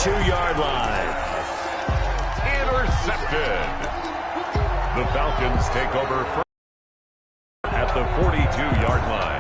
42-yard line. Intercepted. The Falcons take over at the 42-yard line.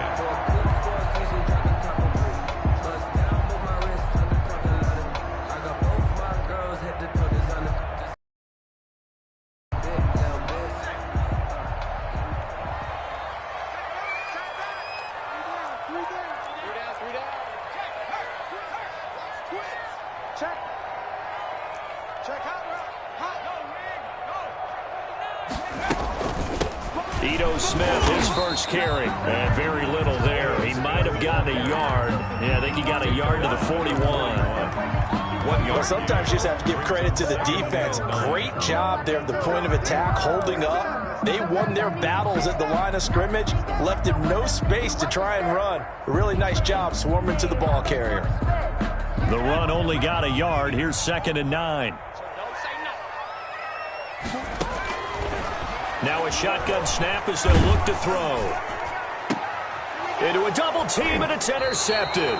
Smith, his first carry, and very little there. He might have gotten a yard. Yeah, I think he got a yard to the 41. Well, sometimes you just have to give credit to the defense. Great job there at the point of attack, holding up. They won their battles at the line of scrimmage, left him no space to try and run. A really nice job swarming to the ball carrier. The run only got a yard. Here's 2nd and 9. Now a shotgun snap as they'll look to throw. Into a double team, and it's intercepted.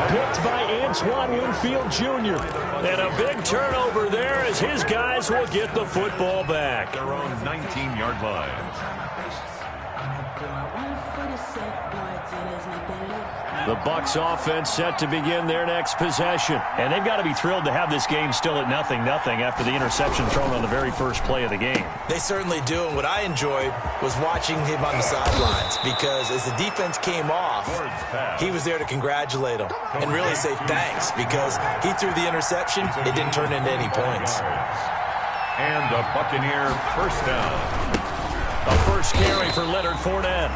Picked by Antoine Winfield Jr. And a big turnover there as his guys will get the football back. Their own 19-yard line. The Bucs offense set to begin their next possession. And they've got to be thrilled to have this game still at 0-0 after the interception thrown on the very first play of the game. They certainly do, and what I enjoyed was watching him on the sidelines, because as the defense came off, he was there to congratulate them and really say thanks, because he threw the interception. It didn't turn into any points. And a Buccaneer first down. A first carry for Leonard Fournette.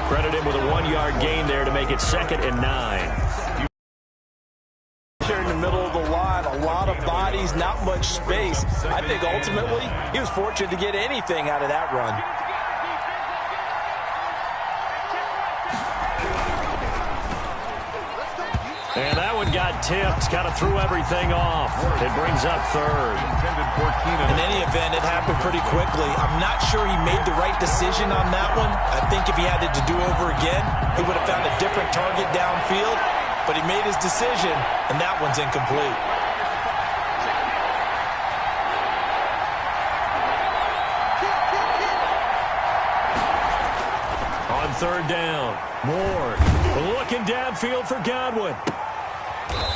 Credit him with a 1-yard gain there to make it 2nd and 9. Here in the middle of the line, a lot of bodies, not much space. I think ultimately he was fortunate to get anything out of that run. And that one got tipped, kind of threw everything off. It brings up 3rd. In any event, it happened pretty quickly. I'm not sure he made the right decision on that one. I think if he had it to do over again, he would have found a different target downfield. But he made his decision, and that one's incomplete. On 3rd down, Moore looking downfield for Godwin.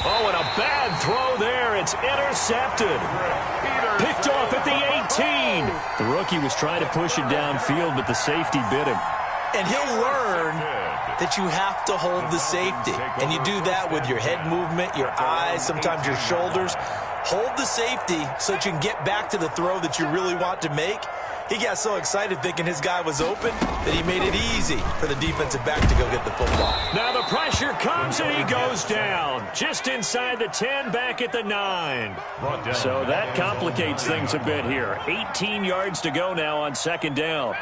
Oh, and a bad throw there. It's intercepted. Picked off at the 18. The rookie was trying to push it downfield, but the safety bit him. And he'll learn that you have to hold the safety. And you do that with your head movement, your eyes, sometimes your shoulders. Hold the safety so that you can get back to the throw that you really want to make. He got so excited thinking his guy was open that he made it easy for the defensive back to go get the football. Now the pressure comes and he goes down. Just inside the 10, back at the 9. So that complicates things a bit here. 18 yards to go now on 2nd down.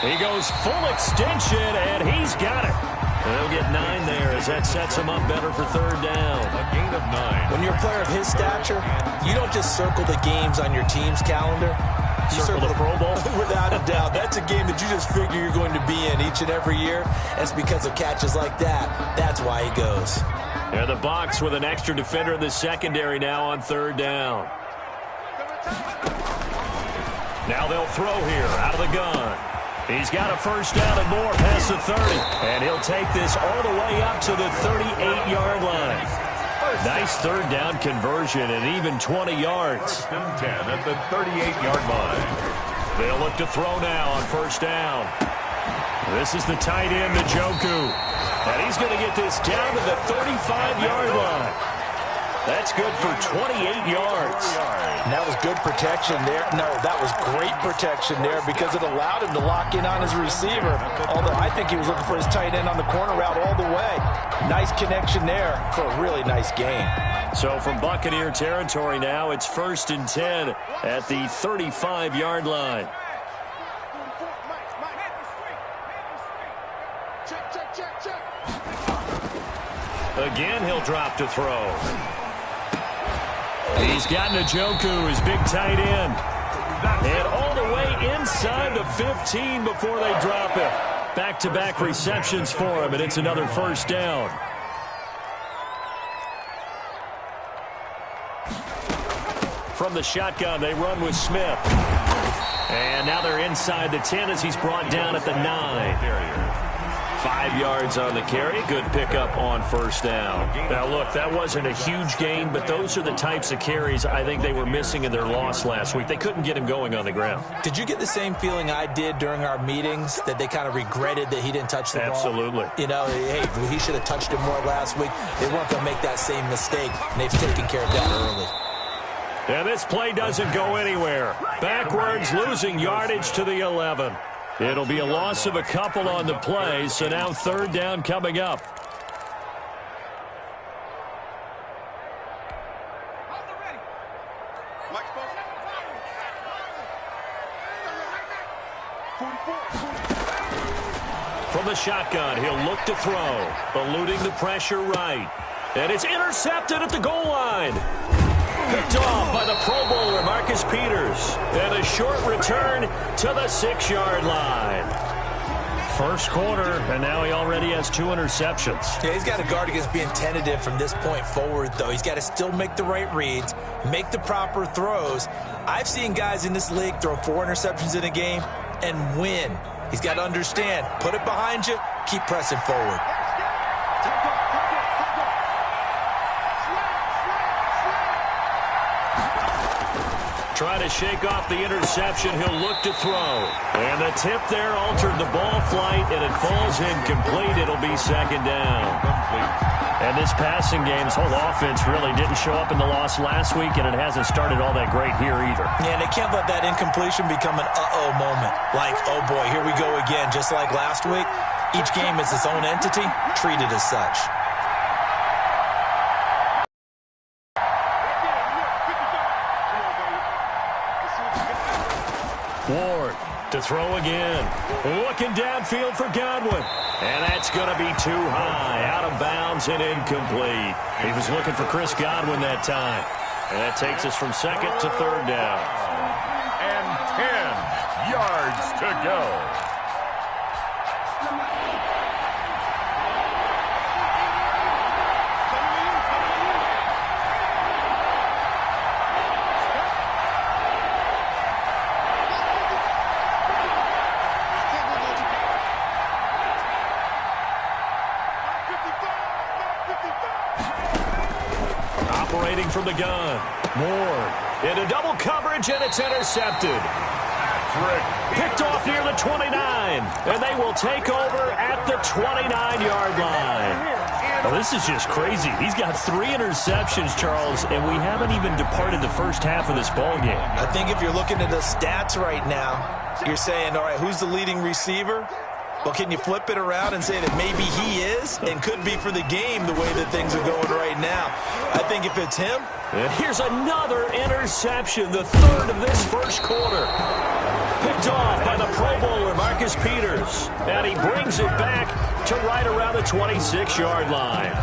He goes full extension, and he's got it. They'll get 9 there as that sets him up better for 3rd down. A gain of 9. When you're a player of his stature, you don't just circle the games on your team's calendar. You circle the Pro Bowl? Without a doubt. That's a game that you just figure you're going to be in each and every year. That's because of catches like that. That's why he goes. Yeah, the Bucs with an extra defender in the secondary now on 3rd down. Now they'll throw here out of the gun. He's got a first down and more past the 30. And he'll take this all the way up to the 38-yard line. Nice 3rd down conversion and even 20 yards. 10 at the 38-yard line. They'll look to throw now on 1st down. This is the tight end, Njoku. And he's going to get this down to the 35-yard line. That's good for 28 yards. And that was good protection there. No, that was great protection there because it allowed him to lock in on his receiver. Although I think he was looking for his tight end on the corner route all the way. Nice connection there for a really nice gain. So from Buccaneer territory now, it's 1st and 10 at the 35-yard line. Again, he'll drop to throw. He's got Njoku, his big tight end. And all the way 15 before they drop it. Back-to-back receptions for him, and it's another first down. From the shotgun, they run with Smith. And now they're inside the 10 as he's brought down at the 9. 5 yards on the carry. Good pickup on first down. Now, look, that wasn't a huge gain, but those are the types of carries I think they were missing in their loss last week. They couldn't get him going on the ground. Did you get the same feeling I did during our meetings, that they kind of regretted that he didn't touch the ball? Absolutely. You know, hey, he should have touched it more last week. They weren't going to make that same mistake, and they've taken care of that early. And this play doesn't go anywhere. Backwards, losing yardage to the 11. It'll be a loss of a couple on the play, so now third down coming up. From the shotgun, he'll look to throw, eluding the pressure right. And it's intercepted at the goal line. Picked off by the Pro Bowler, Marcus Peters. And a short return to the 6-yard line. First quarter, and now he already has 2 interceptions. Yeah, he's got to guard against being tentative from this point forward, though. He's got to still make the right reads, make the proper throws. I've seen guys in this league throw 4 interceptions in a game and win. He's got to understand, put it behind you, keep pressing forward. Trying to shake off the interception. He'll look to throw. And the tip there altered the ball flight, and it falls incomplete. It'll be second down. And this passing game's whole offense really didn't show up in the loss last week, and it hasn't started all that great here either. Yeah, and they can't let that incompletion become an uh-oh moment. Like, oh boy, here we go again, just like last week. Each game is its own entity, treated as such. Ward to throw again. Looking downfield for Godwin. And that's going to be too high. Out of bounds and incomplete. He was looking for Chris Godwin that time. And that takes us from second to third down. And 10 yards to go. Operating from the gun. Ward into double coverage, and it's intercepted. Picked off near the 29, and they will take over at the 29-yard line. Well, this is just crazy. He's got 3 interceptions, Charles, and we haven't even departed the first half of this ball game. I think if you're looking at the stats right now, you're saying, all right, who's the leading receiver? Well, can you flip it around and say that maybe he is and could be for the game the way that things are going right now? I think if it's him. And here's another interception, the third of this first quarter. Picked off by the Pro Bowler, Marcus Peters. And he brings it back to right around the 26-yard line.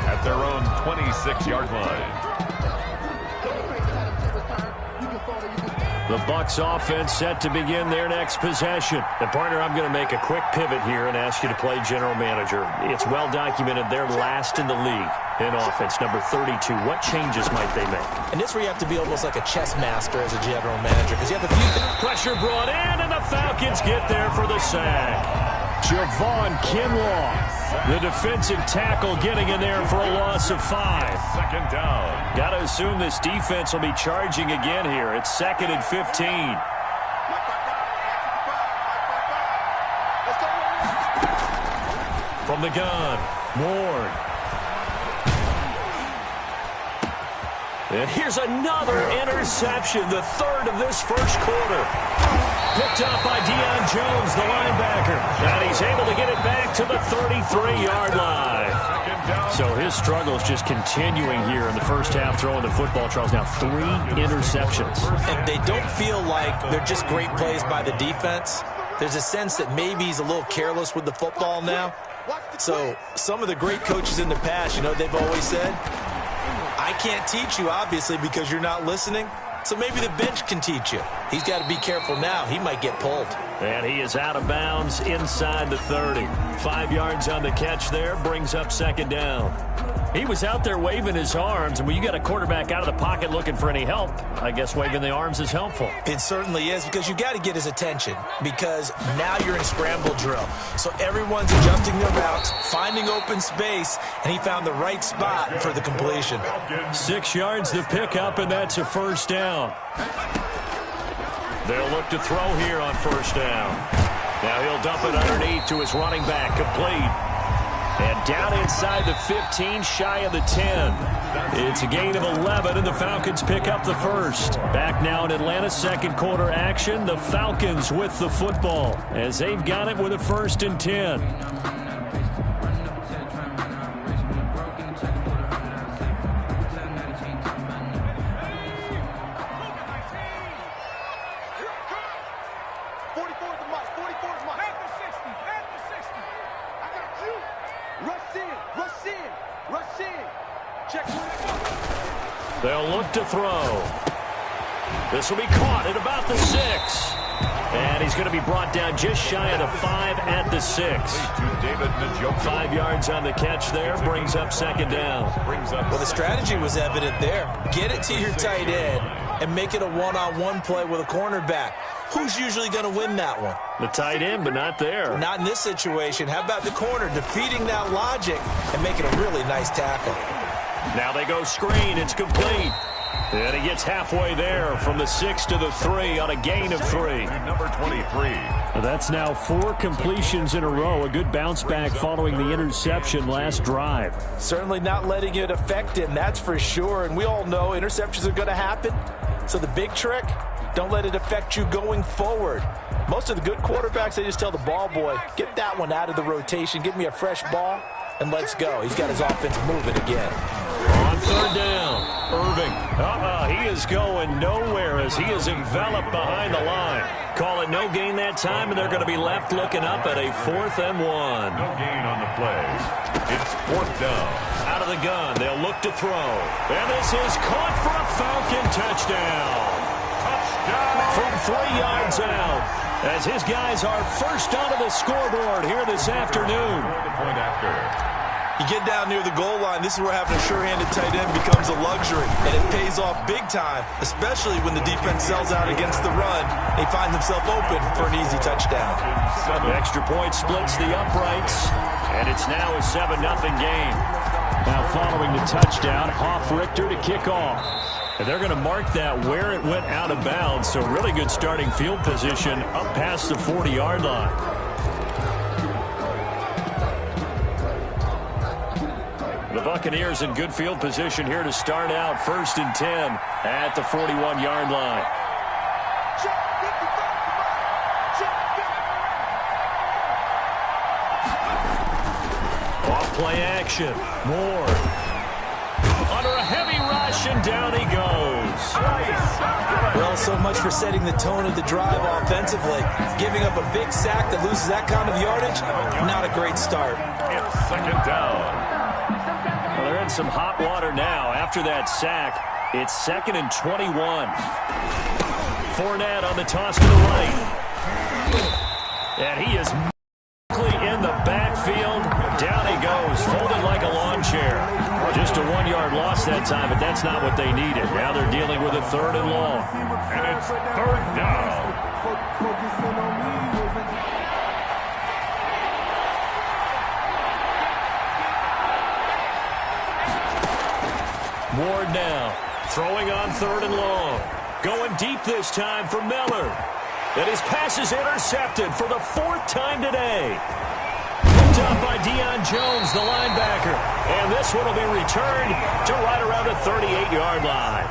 At their own 26-yard line. The Bucs offense set to begin their next possession. And, partner, I'm going to make a quick pivot here and ask you to play general manager. It's well documented they're last in the league in offense, number 32. What changes might they make? And this where you have to be almost like a chess master as a general manager, because you have a few things. Pressure brought in, and the Falcons get there for the sack. Javon Kinlaw, the defensive tackle, getting in there for a loss of 5. Second down. Got to assume this defense will be charging again here. It's second and 15. From the gun, Ward. And here's another interception, the third of this first quarter. Picked up by Deion Jones, the linebacker. And he's able to get it back to the 33-yard line. So his struggles just continuing here in the first half, throwing the football. Charles, now 3 interceptions. And they don't feel like they're just great plays by the defense. There's a sense that maybe he's a little careless with the football now. So some of the great coaches in the past, you know, they've always said, I can't teach you, obviously, because you're not listening. So maybe the bench can teach you. He's got to be careful now. He might get pulled. And he is out of bounds inside the 30. 5 yards on the catch there, brings up second down. He was out there waving his arms, and when you got a quarterback out of the pocket looking for any help, I guess waving the arms is helpful. It certainly is, because you got to get his attention, because now you're in scramble drill. So everyone's adjusting their routes, finding open space, and he found the right spot for the completion. 6 yards the pickup, and that's a first down. They'll look to throw here on first down. Now he'll dump it underneath to his running back, complete. And down inside the 15, shy of the 10. It's a gain of 11, and the Falcons pick up the first. Back now in Atlanta, second quarter action. The Falcons with the football as they've got it with a 1st and 10. They'll look to throw. This will be caught at about the 6. And he's going to be brought down just shy of the 5 at the 6. 5 yards on the catch there, brings up second down. Well, the strategy was evident there. Get it to your tight end and make it a one-on-one play with a cornerback. Who's usually going to win that one? The tight end, but not there. Not in this situation. How about the corner defeating that logic and making a really nice tackle? Now they go screen. It's complete. And he gets halfway there from the 6 to the 3 on a gain of 3. Number 23. That's now 4 completions in a row. A good bounce back following the interception last drive. Certainly not letting it affect him, that's for sure. And we all know interceptions are going to happen. So the big trick, don't let it affect you going forward. Most of the good quarterbacks, they just tell the ball boy, get that one out of the rotation, give me a fresh ball, and let's go. He's got his offense moving again. On third down, Irving. He is going nowhere as he is enveloped behind the line. Call it no gain that time, and they're going to be left looking up at a 4th and 1. No gain on the play. It's 4th down. Out of the gun, they'll look to throw. And this is caught for a Falcon touchdown. From 3 yards out, as his guys are first onto the scoreboard here this afternoon. You get down near the goal line, this is where having a sure-handed tight end becomes a luxury, and it pays off big time, especially when the defense sells out against the run. They find themselves open for an easy touchdown. The extra point splits the uprights, and it's now a 7-0 game. Now following the touchdown, Hoff-Richter to kick off. And they're going to mark that where it went out of bounds, so really good starting field position up past the 40-yard line. The Buccaneers in good field position here to start out 1st and 10 at the 41-yard line. Off play action. Moore. Under a heavy rush, and down he goes. Well, so much for setting the tone of the drive offensively. Giving up a big sack that loses that kind of yardage, not a great start. It's 2nd down. Well, they're in some hot water now. After that sack, it's 2nd and 21. Fournette on the toss to the right. And he is in the backfield. Down he goes, folded like a lawn chair. Just a 1-yard loss that time, but that's not what they needed. Now they're dealing with a 3rd and long. And it's 3rd down. Ward now, throwing on 3rd and long. Going deep this time for Miller. And his pass is intercepted for the 4th time today. Picked up by Deion Jones, the linebacker. And this one will be returned to right around the 38-yard line.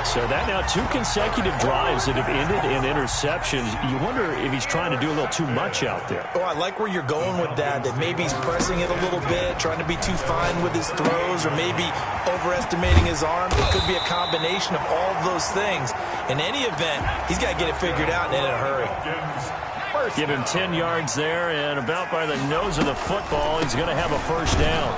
So that now 2 consecutive drives that have ended in interceptions. You wonder if he's trying to do a little too much out there. Oh, I like where you're going with that maybe he's pressing it a little bit, trying to be too fine with his throws, or maybe overestimating his arm. It could be a combination of all of those things. In any event, he's got to get it figured out and in a hurry. Give him 10 yards there, and about by the nose of the football, he's going to have a 1st down.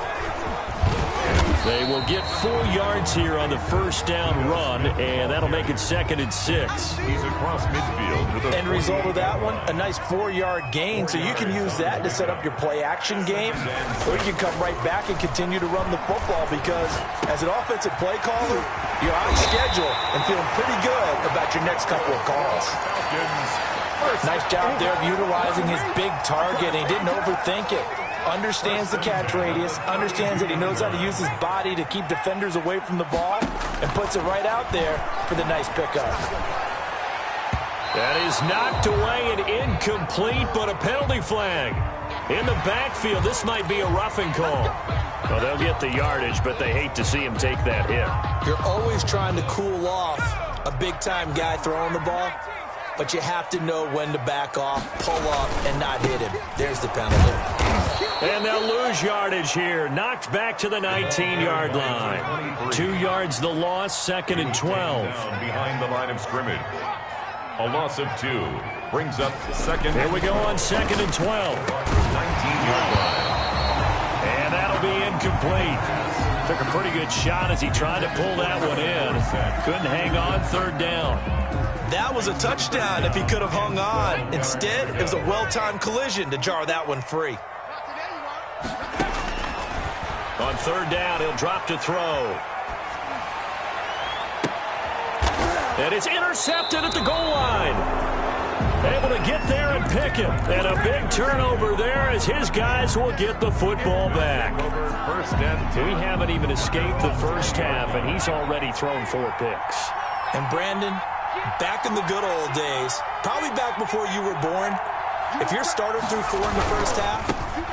They will get 4 yards here on the first down run, and that'll make it 2nd and 6. He's across midfield to the End result of that one, a nice 4-yard gain, so you can use that to set up your play-action game, or you can come right back and continue to run the football because as an offensive play caller, you're on schedule and feeling pretty good about your next couple of calls. Nice job there of utilizing his big target, and he didn't overthink it. Understands the catch radius, understands that he knows how to use his body to keep defenders away from the ball, and puts it right out there for the nice pickup. That is knocked away and incomplete, but a penalty flag. In the backfield, this might be a roughing call. Well, they'll get the yardage, but they hate to see him take that hit. You're always trying to cool off a big-time guy throwing the ball, but you have to know when to back off, pull up, and not hit him. There's the penalty. And they'll lose yardage here. Knocked back to the 19-yard line. 2 yards the loss, 2nd and 12. Behind the line of scrimmage. A loss of 2 brings up 2nd. Here we go on 2nd and 12. 19-yard line. And that'll be incomplete. Took a pretty good shot as he tried to pull that one in. Couldn't hang on, 3rd down. That was a touchdown if he could have hung on. Instead, it was a well-timed collision to jar that one free. On 3rd down, he'll drop to throw. And it's intercepted at the goal line. Able to get there and pick him. And a big turnover there as his guys will get the football back. We haven't even escaped the first half, and he's already thrown 4 picks. And Brandon, back in the good old days, probably back before you were born, if your starter threw 4 in the first half,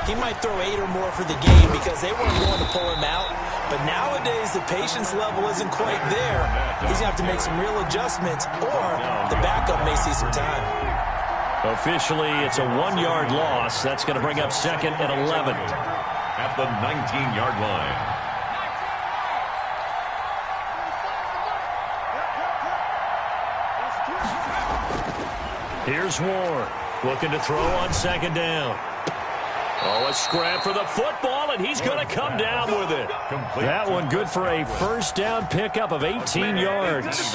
he might throw 8 or more for the game because they weren't going to pull him out. But nowadays, the patience level isn't quite there. He's going to have to make some real adjustments, or the backup may see some time. Officially, it's a 1-yard loss. That's going to bring up 2nd and 11. At the 19-yard line. Here's Ward, looking to throw on 2nd down. Oh, a scrap for the football, and he's going to come down with it. That one good for a first down pickup of 18 yards.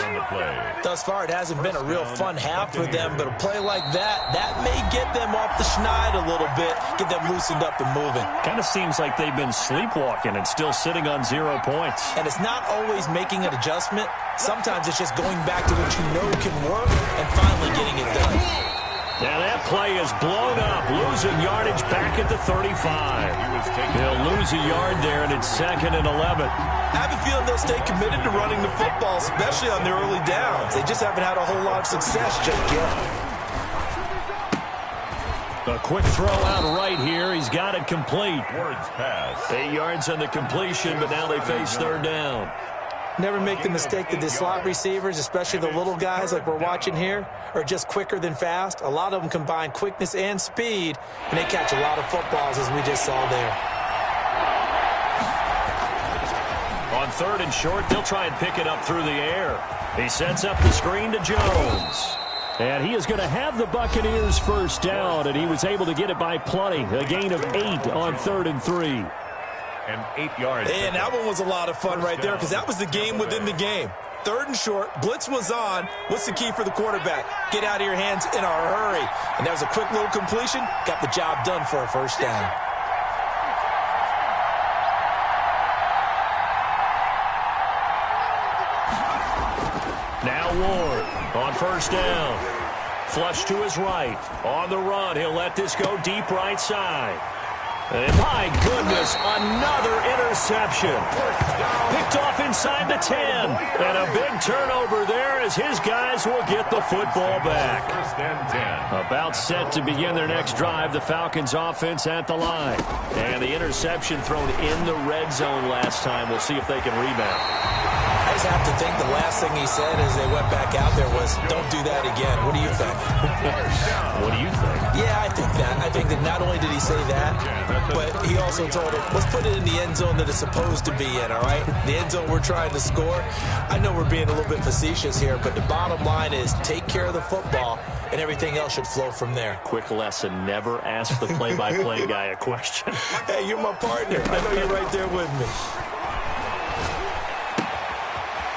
Thus far, it hasn't been a real fun half for them, but a play like that may get them off the schneid a little bit, get them loosened up and moving. Kind of seems like they've been sleepwalking and still sitting on 0 points. And it's not always making an adjustment. Sometimes it's just going back to what you know can work and finally getting it done. Now that play is blown up, losing yardage back at the 35. They'll lose a yard there, and it's 2nd and 11. I have a feeling they'll stay committed to running the football, especially on their early downs. They just haven't had a whole lot of success just yet. A quick throw out right here. He's got it complete. Ward's pass. 8 yards on the completion, but now they face 3rd down. Never make the mistake that the slot receivers, especially the little guys like we're watching here, are just quicker than fast. A lot of them combine quickness and speed, and they catch a lot of footballs, as we just saw there. On 3rd and short, they'll try and pick it up through the air. He sets up the screen to Jones. And he is going to have the Buccaneers first down, and he was able to get it by plenty. A gain of 8 on 3rd and 3. And 8 yards. And that one was a lot of fun right there because that was the game within the game. 3rd and short, blitz was on. What's the key for the quarterback? Get out of your hands in a hurry. And that was a quick little completion. Got the job done for a first down. Now Ward on first down. Flush to his right. On the run, he'll let this go deep right side. And my goodness, another interception. Picked off inside the 10. And a big turnover there as his guys will get the football back. First and 10. About set to begin their next drive, the Falcons offense at the line. And the interception thrown in the red zone last time. We'll see if they can rebound. I just have to think the last thing he said as they went back out there was, don't do that again. What do you think? What do you think? Yeah, I think that. I think that not only did he say that, but he also told him, let's put it in the end zone that it's supposed to be in, all right? The end zone we're trying to score. I know we're being a little bit facetious here, but the bottom line is take care of the football, and everything else should flow from there. Quick lesson, never ask the play-by-play guy a question. Hey, you're my partner. I know you're right there with me.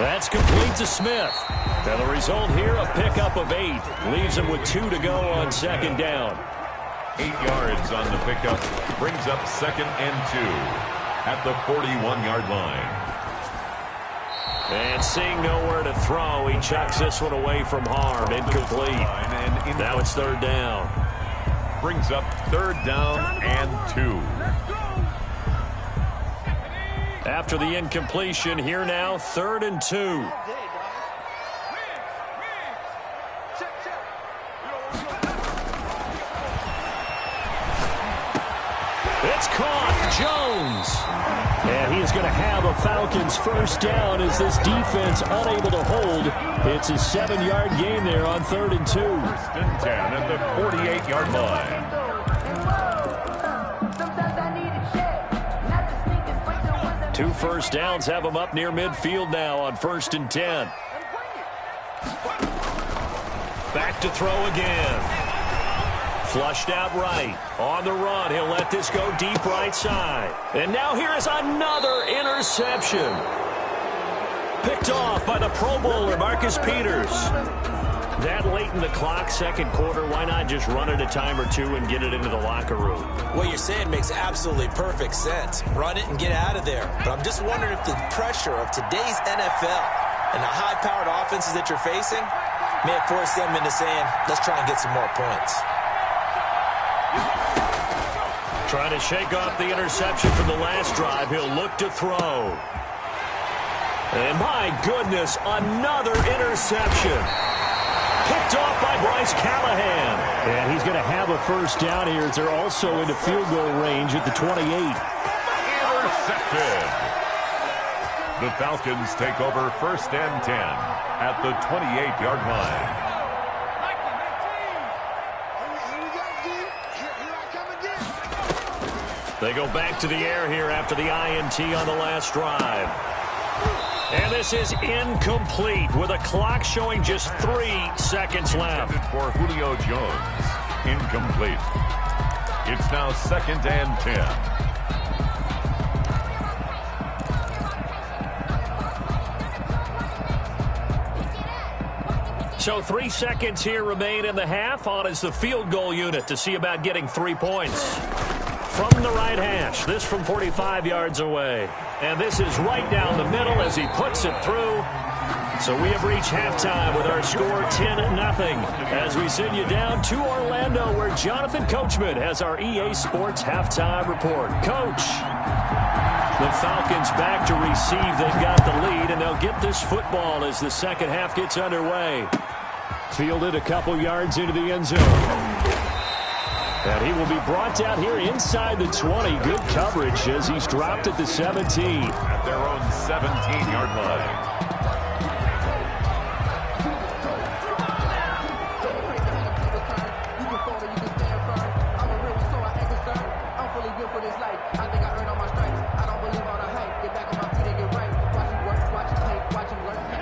That's complete to Smith. And the result here, a pickup of 8. Leaves him with 2 to go on second down. 8 yards on the pickup. Brings up 2nd and 2 at the 41-yard line. And seeing nowhere to throw, he chucks this one away from harm. Incomplete. Now it's 3rd down. Brings up 3rd down and 2. After the incompletion, here now, 3rd and 2. It's caught. Jones. And he is going to have a Falcons first down as this defense unable to hold. It's a 7-yard gain there on 3rd and 2. 1st and 10 at the 48-yard line. 2 first downs have him up near midfield now on 1st and 10. Back to throw again. Flushed out right. On the run, he'll let this go deep right side. And now here is another interception. Picked off by the Pro Bowler, Marcus Peters. That late in the clock, 2nd quarter, why not just run it a time or 2 and get it into the locker room? What you're saying makes absolutely perfect sense. Run it and get out of there. But I'm just wondering if the pressure of today's NFL and the high-powered offenses that you're facing may have forced them into saying, let's try and get some more points. Trying to shake off the interception from the last drive. He'll look to throw. And my goodness, another interception. Picked off by Bryce Callahan. And he's going to have a first down here as they're also into field goal range at the 28. Intercepted. The Falcons take over 1st and 10 at the 28-yard line. They go back to the air here after the INT on the last drive. And this is incomplete with a clock showing just 3 seconds left. For Julio Jones. Incomplete. It's now 2nd and 10. So 3 seconds here remain in the half. On is the field goal unit to see about getting 3 points. From the right hash, this from 45 yards away. And this is right down the middle as he puts it through. So we have reached halftime with our score 10-0 as we send you down to Orlando where Jonathan Coachman has our EA Sports halftime report. Coach, the Falcons back to receive. They've got the lead, and they'll get this football as the second half gets underway. Fielded a couple yards into the end zone. And he will be brought down here inside the 20. Good coverage as he's dropped at the 17. At their own 17-yard line.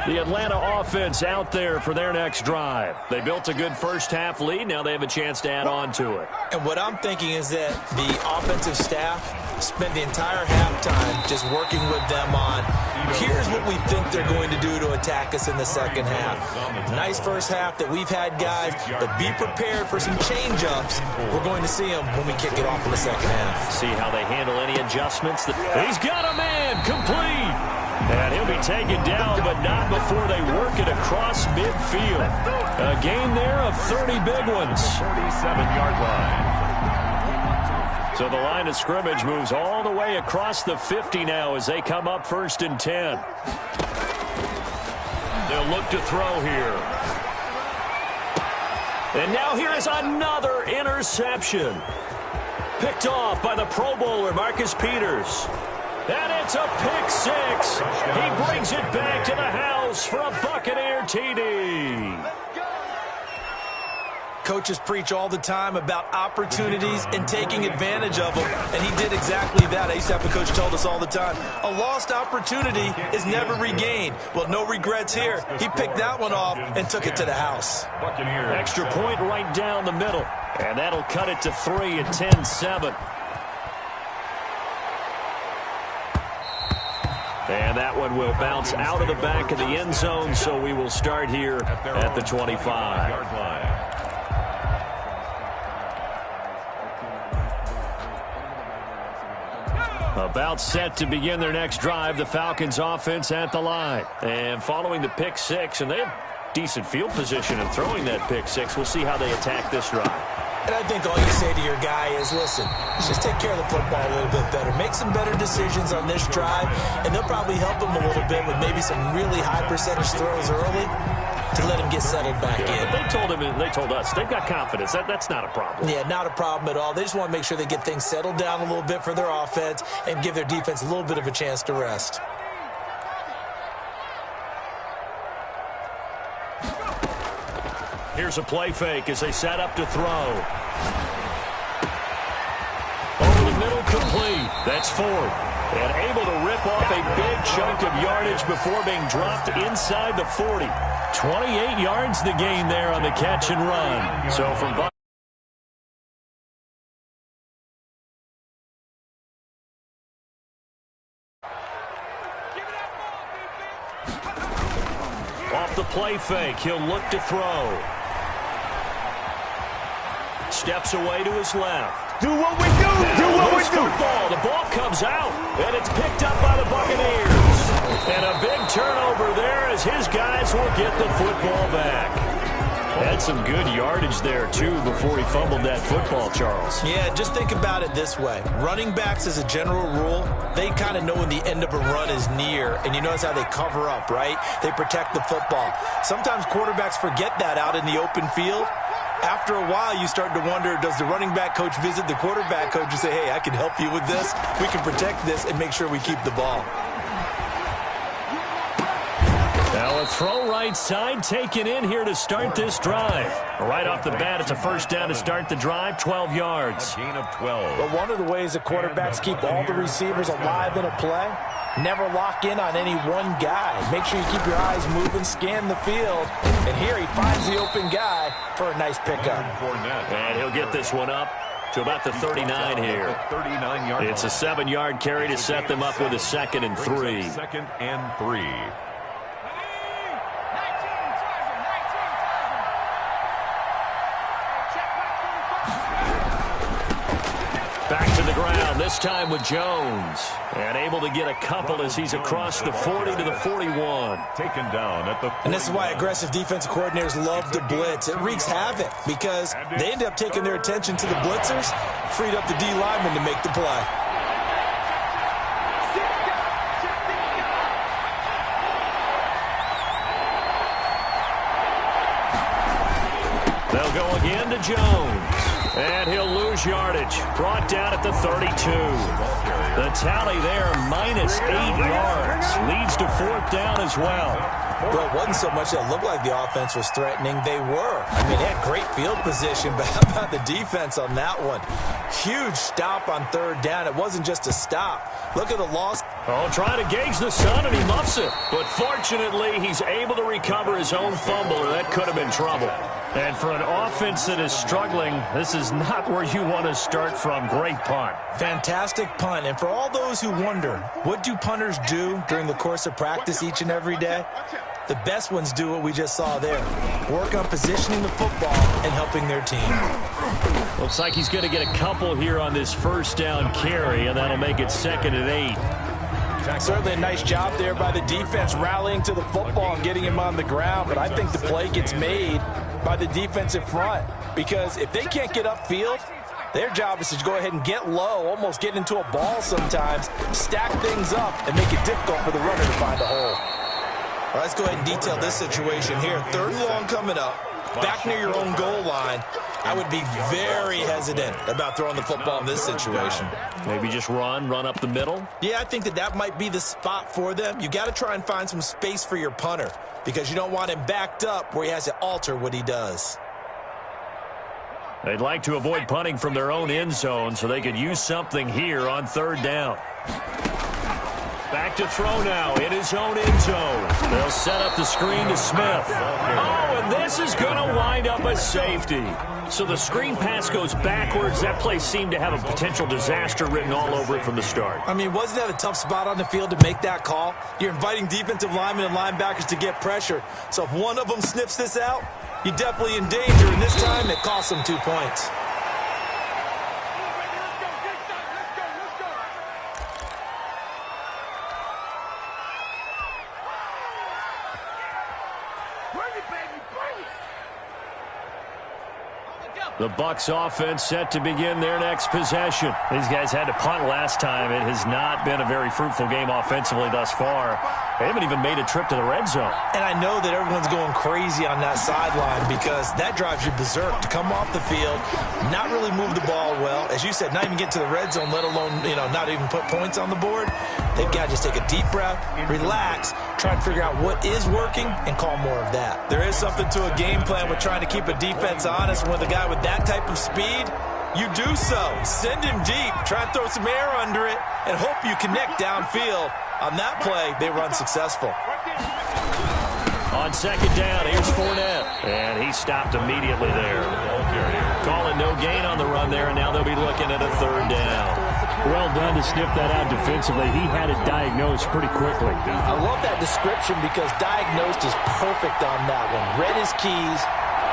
The Atlanta offense out there for their next drive. They built a good first-half lead. Now they have a chance to add on to it. And what I'm thinking is that the offensive staff spent the entire halftime just working with them on, here's what we think they're going to do to attack us in the second half. Nice first half that we've had, guys, but be prepared for some change-ups. We're going to see them when we kick it off in the second half. See how they handle any adjustments. He's got a man complete. And he'll be taken down, but not before they work it across midfield. A gain there of 30 big ones. 47-yard line. So the line of scrimmage moves all the way across the 50 now as they come up 1st and 10. They'll look to throw here. And now here is another interception. Picked off by the Pro Bowler, Marcus Peters. And it's a pick 6. He brings it back to the house for a Buccaneer TD. Coaches preach all the time about opportunities and taking advantage of them, and he did exactly that. I used to have a coach told us all the time, a lost opportunity is never regained. Well, no regrets here. He picked that one off and took it to the house. Buccaneers. Extra point right down the middle, and that'll cut it to 3 at 10-7. And that one will bounce out of the back of the end zone, so we will start here at the 25. About set to begin their next drive, the Falcons offense at the line. And following the pick six, and they have decent field position in throwing that pick six. We'll see how they attack this drive. And I think all you say to your guy is, listen, let's just take care of the football a little bit better. Make some better decisions on this drive, and they'll probably help him a little bit with maybe some really high percentage throws early to let him get settled back in. They told us they've got confidence. That's not a problem. Yeah, not a problem at all. They just want to make sure they get things settled down a little bit for their offense and give their defense a little bit of a chance to rest. Here's a play fake as they set up to throw. Over the middle, complete. That's Ford. And able to rip off a big chunk of yardage before being dropped inside the 40. 28 yards the gain there on the catch and run. So from off the play fake, he'll look to throw. Steps away to his left. Do what we do. Do what we do. The ball comes out, and it's picked up by the Buccaneers. And a big turnover there as his guys will get the football back. Had some good yardage there, too, before he fumbled that football, Charles. Yeah, just think about it this way. Running backs, as a general rule, they kind of know when the end of a run is near, and you notice how they cover up, right? They protect the football. Sometimes quarterbacks forget that out in the open field. After a while, you start to wonder, does the running back coach visit the quarterback coach and say, hey, I can help you with this. We can protect this and make sure we keep the ball. Now a throw right side taken in here to start this drive. Right off the bat, it's a first down to start the drive, 12 yards. A gain of 12. But one of the ways that quarterbacks keep all the receivers alive in a play, never lock in on any one guy. Make sure you keep your eyes moving, scan the field. And here he finds the open guy for a nice pickup. And he'll get this one up to about the 39 here. It's a 7-yard carry to set them up with a 2nd and 3. 2nd and 3. Back to the ground, this time with Jones. And able to get a couple as he's across the 40 to the 41. Taken down at the 41. And this is why aggressive defensive coordinators love to blitz. It wreaks havoc because they end up taking their attention to the blitzers, freed up the D lineman to make the play. They'll go again to Jones. And he'll lose yardage. Brought down at the 32. The tally there, minus 8 yards. Leads to 4th down as well. Well, it wasn't so much that it looked like the offense was threatening. They were. I mean, they had great field position, but how about the defense on that one? Huge stop on 3rd down. It wasn't just a stop. Look at the loss. Oh, trying to gauge the sun, and he muffs it. But fortunately, he's able to recover his own fumble, or that could have been trouble. And for an offense that is struggling, this is not where you want to start from. Great punt. Fantastic punt. And for all those who wonder, what do punters do during the course of practice each and every day? The best ones do what we just saw there. Work on positioning the football and helping their team. Looks like he's going to get a couple here on this first down carry, and that'll make it 2nd and 8. Certainly a nice job there by the defense rallying to the football and getting him on the ground, but I think the play gets made by the defensive front because if they can't get upfield, their job is to go ahead and get low, almost get into a ball sometimes, stack things up, and make it difficult for the runner to find a hole. All right, let's go ahead and detail this situation here. 3rd and long coming up, back near your own goal line. I would be very hesitant about throwing the football in this situation. Maybe just run up the middle? Yeah, I think that might be the spot for them. You got to try and find some space for your punter because you don't want him backed up where he has to alter what he does. They'd like to avoid punting from their own end zone so they could use something here on 3rd down. Back to throw now in his own end zone. They'll set up the screen to Smith. Oh, and this is going to wind up a safety. So the screen pass goes backwards. That play seemed to have a potential disaster written all over it from the start. I mean, wasn't that a tough spot on the field to make that call? You're inviting defensive linemen and linebackers to get pressure. So if one of them sniffs this out, you're definitely in danger. And this time, it cost them 2 points. The Bucs offense set to begin their next possession. These guys had to punt last time. It has not been a very fruitful game offensively thus far. They haven't even made a trip to the red zone. And I know that everyone's going crazy on that sideline because that drives you berserk to come off the field, not really move the ball well. As you said, not even get to the red zone, let alone, not even put points on the board. They've got to just take a deep breath, relax, try and figure out what is working, and call more of that. There is something to a game plan with trying to keep a defense honest. With a guy with that type of speed, you do so. Send him deep, try and throw some air under it, and hope you connect downfield. On that play, they were unsuccessful. On second down, here's Fournette. And he stopped immediately there. Calling no gain on the run there, and now they'll be looking at a third down. Well done to sniff that out defensively. He had it diagnosed pretty quickly. I love that description because diagnosed is perfect on that one. Read his keys,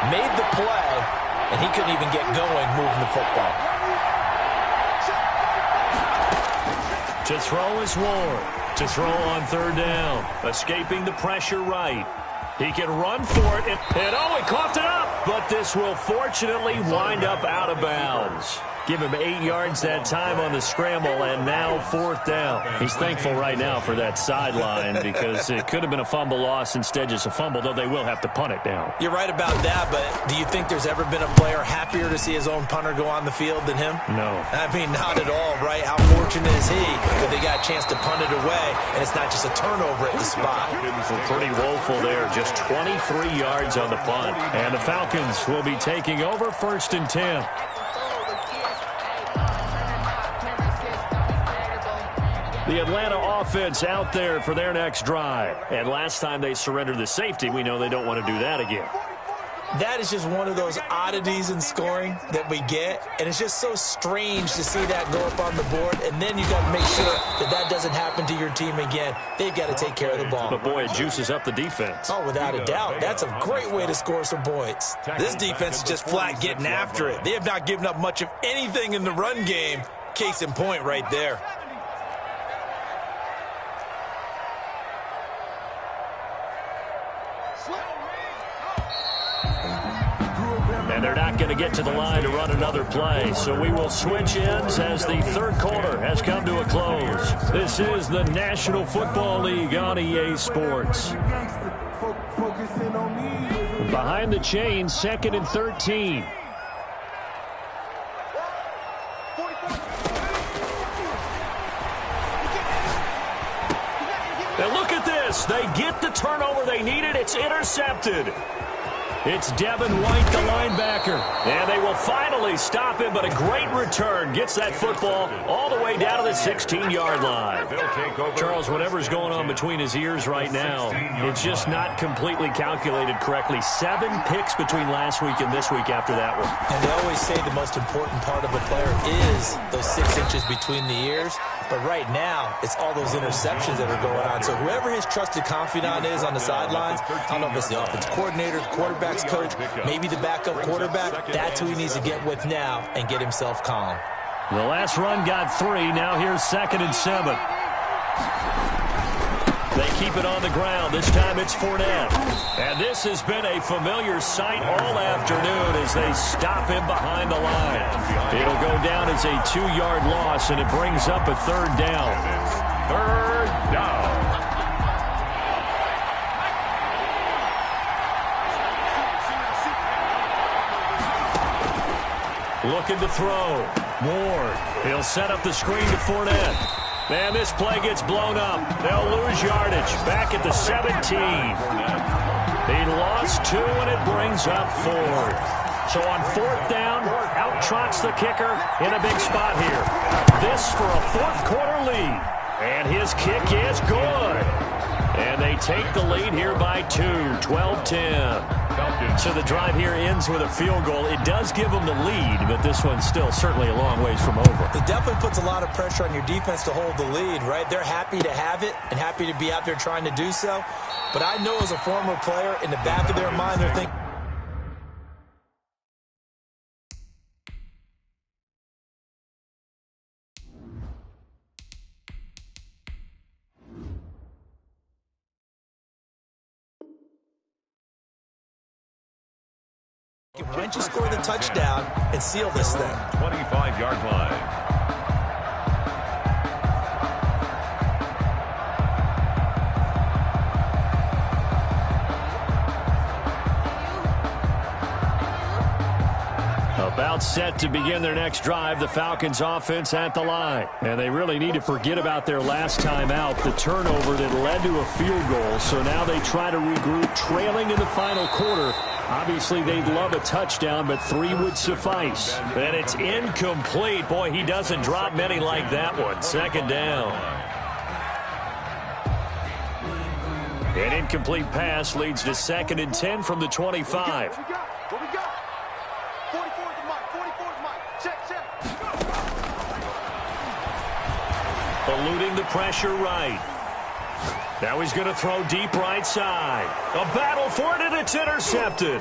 made the play, and he couldn't even get going moving the football. To throw is Ward. To throw on third down. Escaping the pressure right. He can run for it. And he coughed it up. But this will fortunately wind up out of bounds. Give him 8 yards that time on the scramble, and now fourth down. He's thankful right now for that sideline because it could have been a fumble loss, instead just a fumble, though they will have to punt it down. You're right about that, but do you think there's ever been a player happier to see his own punter go on the field than him? No. I mean, not at all, right? How fortunate is he that they got a chance to punt it away, and it's not just a turnover at the spot. Well, pretty woeful there. Just 23 yards on the punt. And the Falcons will be taking over 1st and 10. The Atlanta offense out there for their next drive. And last time they surrendered the safety, we know they don't want to do that again. That is just one of those oddities in scoring that we get, and it's just so strange to see that go up on the board, and then you got to make sure that that doesn't happen to your team again. They've got to take care of the ball. But, boy, it juices up the defense. Oh, without a doubt. That's a great way to score some points. This defense is just flat getting after it. They have not given up much of anything in the run game. Case in point right there. And they're not going to get to the line to run another play. So we will switch ends as the third quarter has come to a close. This is the National Football League on EA Sports. Behind the chains, 2nd and 13. And look at this. They get the turnover they needed. It's intercepted. It's Devin White, the linebacker. And they will finally stop him, but a great return. Gets that football all the way down to the 16-yard line. Charles, whatever's going on between his ears right now, it's just not completely calculated correctly. 7 picks between last week and this week after that one. And they always say the most important part of a player is those 6 inches between the ears. But right now, it's all those interceptions that are going on. So whoever his trusted confidant is on the sidelines, I don't know if it's the offensive coordinator, the quarterback's coach, maybe the backup quarterback, that's who he needs to get with now and get himself calm. The last run got 3. Now here's 2nd and 7. They keep it on the ground. This time it's Fournette. And this has been a familiar sight all afternoon as they stop him behind the line. It'll go down as a 2-yard loss, and it brings up a 3rd down. 3rd down. Looking to throw. Ward. He'll set up the screen to Fournette. And this play gets blown up. They'll lose yardage. Back at the 17. He lost 2, and it brings up 4th. So on 4th down, out trots the kicker in a big spot here. This for a 4th quarter lead. And his kick is good. And they take the lead here by 2, 12-10. So the drive here ends with a field goal. It does give them the lead, but this one's still certainly a long ways from over. It definitely puts a lot of pressure on your defense to hold the lead, right? They're happy to have it and happy to be out there trying to do so. But I know as a former player, in the back of their mind, they're thinking, why don't you score the touchdown and seal this thing? 25-yard line. About set to begin their next drive, the Falcons offense at the line. And they really need to forget about their last time out, the turnover that led to a field goal. So now they try to regroup, trailing in the final quarter. Obviously, they'd love a touchdown, but 3 would suffice. And it's incomplete. Boy, he doesn't drop many like that one. Second down. An incomplete pass leads to 2nd and 10 from the 25. What we got? 44 is Mike. 44 is Mike. Check. Eluding the pressure right. Now he's going to throw deep right side. A battle for it, and it's intercepted.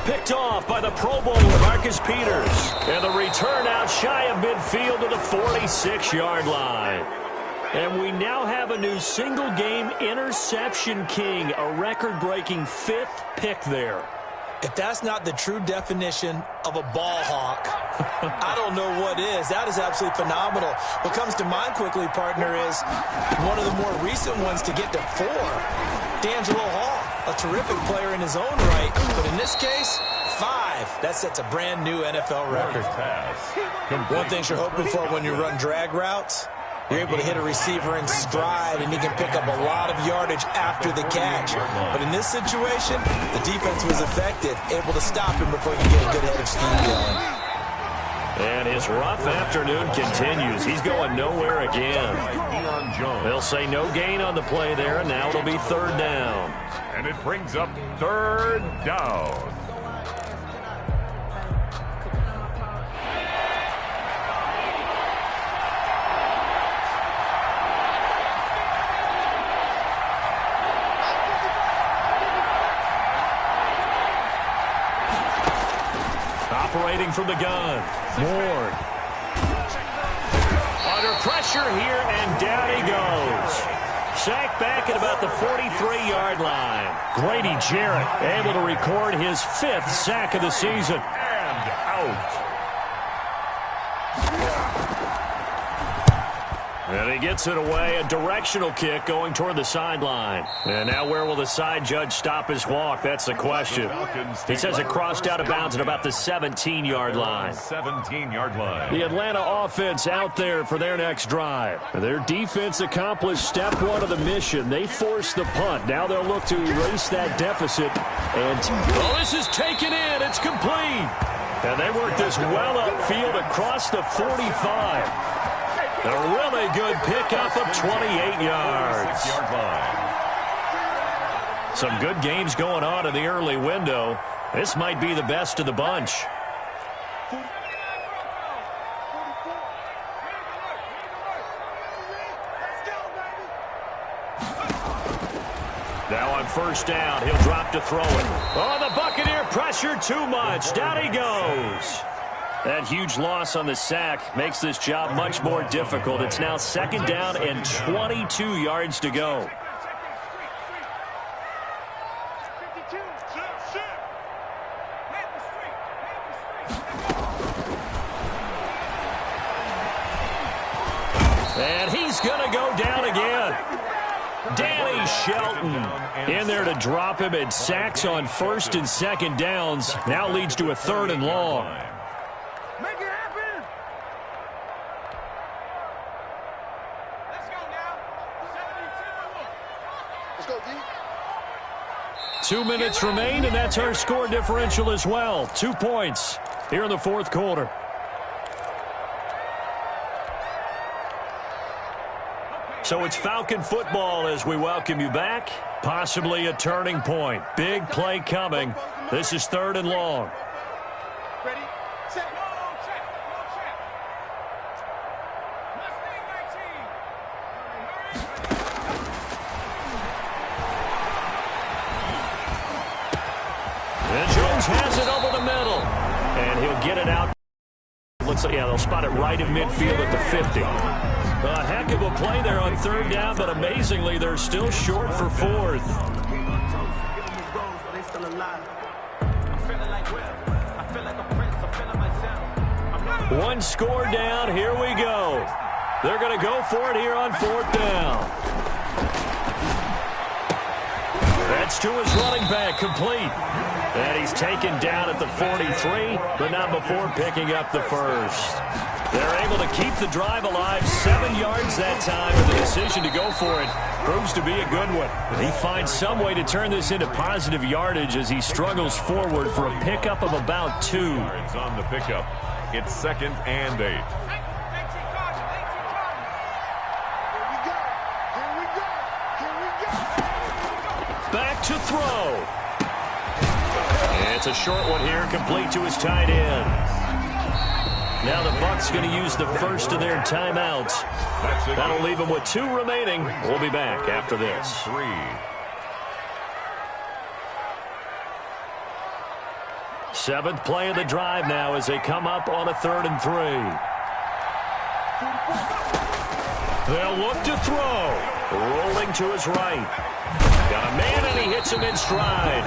Picked off by the Pro Bowler, Marcus Peters. And the return out shy of midfield to the 46-yard line. And we now have a new single-game interception king, a record-breaking 5th pick there. If that's not the true definition of a ball hawk, I don't know what is. That is absolutely phenomenal. What comes to mind quickly, partner, is one of the more recent ones to get to 4. D'Angelo Hall, a terrific player in his own right. But in this case, 5. That sets a brand new NFL record. One thing you're hoping for when you run drag routes, you're able to hit a receiver in stride, and he can pick up a lot of yardage after the catch. But in this situation, the defense was effective, able to stop him before you get a good head of steam going. And his rough afternoon continues. He's going nowhere again. They'll say no gain on the play there, and now it'll be 3rd down. And it brings up 3rd down. Operating from the gun. Ward. Under pressure here, and down he goes. Sacked back at about the 43-yard line. Grady Jarrett able to record his 5th sack of the season. And out. And he gets it away, a directional kick going toward the sideline. And now where will the side judge stop his walk? That's the question. He says it crossed out of bounds at about the 17-yard line. 17-yard line. The Atlanta offense out there for their next drive. Their defense accomplished step 1 of the mission. They forced the punt. Now they'll look to erase that deficit. And this is taken in. It's complete. And they work this well upfield across the 45. A really good pickup of 28 yards. Some good games going on in the early window. This might be the best of the bunch. Now on 1st down, he'll drop to throw it. Oh, the Buccaneer pressure too much. Down he goes. That huge loss on the sack makes this job much more difficult. It's now 2nd down and 22 yards to go. And he's going to go down again. Danny Shelton in there to drop him, and sacks on 1st and 2nd downs. Now leads to a 3rd and long. Make it happen. Let's go, D. 2 minutes remain, and that's our score differential as well. 2 points here in the 4th quarter. So it's Falcon football as we welcome you back. Possibly a turning point. Big play coming. This is 3rd and long. Ready, set, check. And Jones has it over the middle. And he'll get it out. Looks like, yeah, they'll spot it right in midfield at the 50. A heck of a play there on 3rd down, but amazingly, they're still short for 4th. One score down. Here we go. They're going to go for it here on 4th down. That's to his running back, complete. And he's taken down at the 43, but not before picking up the first. They're able to keep the drive alive, 7 yards that time, and the decision to go for it proves to be a good one. He finds some way to turn this into positive yardage as he struggles forward for a pickup of about 2. Yards on the pickup. It's 2nd and 8. Back to throw. It's a short one here, complete to his tight end. Now the Bucs going to use the first of their timeouts. That'll leave them with 2 remaining. We'll be back after this. 3. Seventh play of the drive now as they come up on a 3rd and 3. They'll look to throw. Rolling to his right. Got a man and he hits him in stride.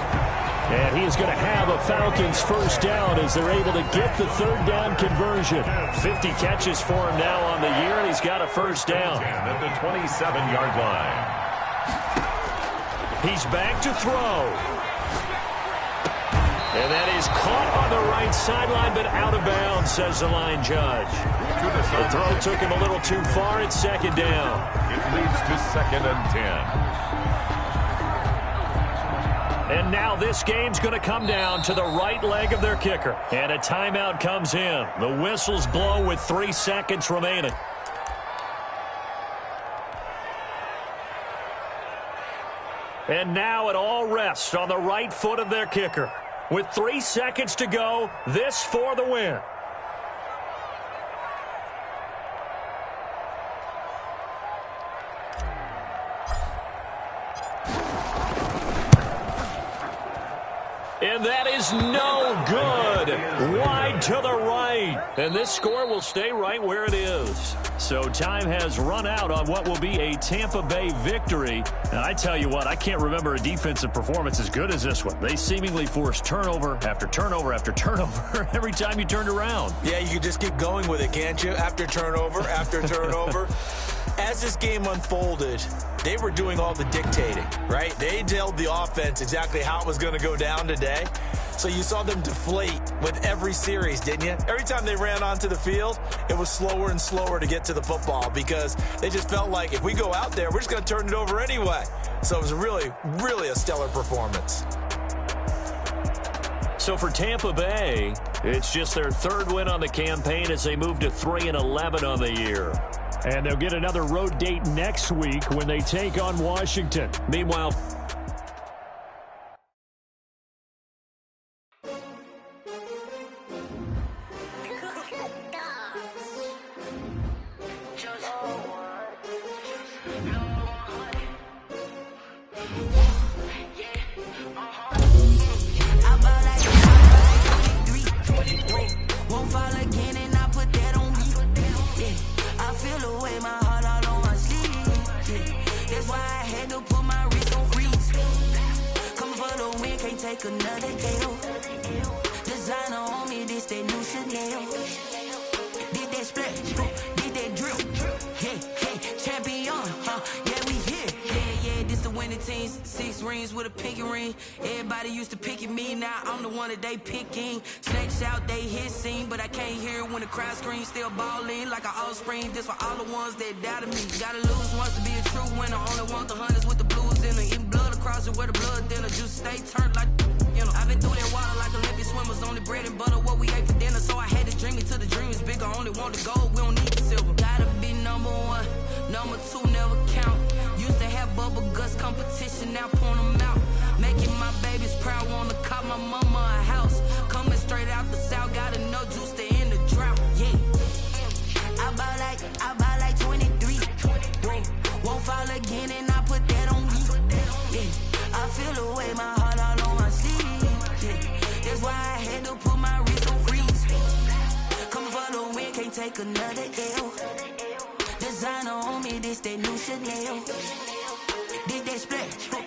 And he's going to have a Falcons first down as they're able to get the 3rd down conversion. 50 catches for him now on the year, and he's got a first down. At the 27-yard line. He's back to throw. And that is caught on the right sideline, but out of bounds, says the line judge. The throw took him a little too far. It's 2nd down. It leads to 2nd and 10. And now this game's going to come down to the right leg of their kicker. And a timeout comes in. The whistles blow with 3 seconds remaining. And now it all rests on the right foot of their kicker. With 3 seconds to go, this for the win. And that is no good. Wide to the right. And this score will stay right where it is. So time has run out on what will be a Tampa Bay victory. And I tell you what, I can't remember a defensive performance as good as this one. They seemingly forced turnover after turnover after turnover every time you turned around. Yeah, you can just keep going with it, can't you? After turnover, after turnover. As this game unfolded, they were doing all the dictating, right? They told the offense exactly how it was going to go down today. So you saw them deflate with every series, didn't you? Every time they ran onto the field, it was slower and slower to get to the football because they just felt like if we go out there, we're just going to turn it over anyway. So it was really, really a stellar performance. So for Tampa Bay, it's just their 3rd win on the campaign as they move to 3-11 on the year. And they'll get another road date next week when they take on Washington. Meanwhile, another ghetto. Designer on me, this that new Chanel. Did that split, did that drill. Yeah, champion, yeah, we here. Yeah, this the winning teams. 6 rings with a pinky ring. Everybody used to picking me, now I'm the one that they picking. Snakes out, they hit scene, but I can't hear it when the crowd screams. Still balling like an offspring. This for all the ones that doubted me. Gotta lose once to be a true winner. Only want the hunters with the blues in it. Eating blood across it where the blood thinner. Juice stay turned like, you know. I've been through that water like Olympic swimmers. Only bread and butter, what we ate for dinner. So I had to dream it till the dream is bigger. Only want the gold, we don't need the silver. Gotta be number 1, number 2 never count. bubble guts competition, now point them out. Making my babies proud, wanna call my mama a house. Coming straight out the south, gotta know juice to end the drought. Yeah, I bought like 23. Whoa, won't fall again, and I put that on me. Yeah, I feel the way, my heart all on my sleeve. Yeah, that's why I had to put my wrist on freeze. Coming for the win, can't take another L. Designer on me, this that new Chanel. Did that splash?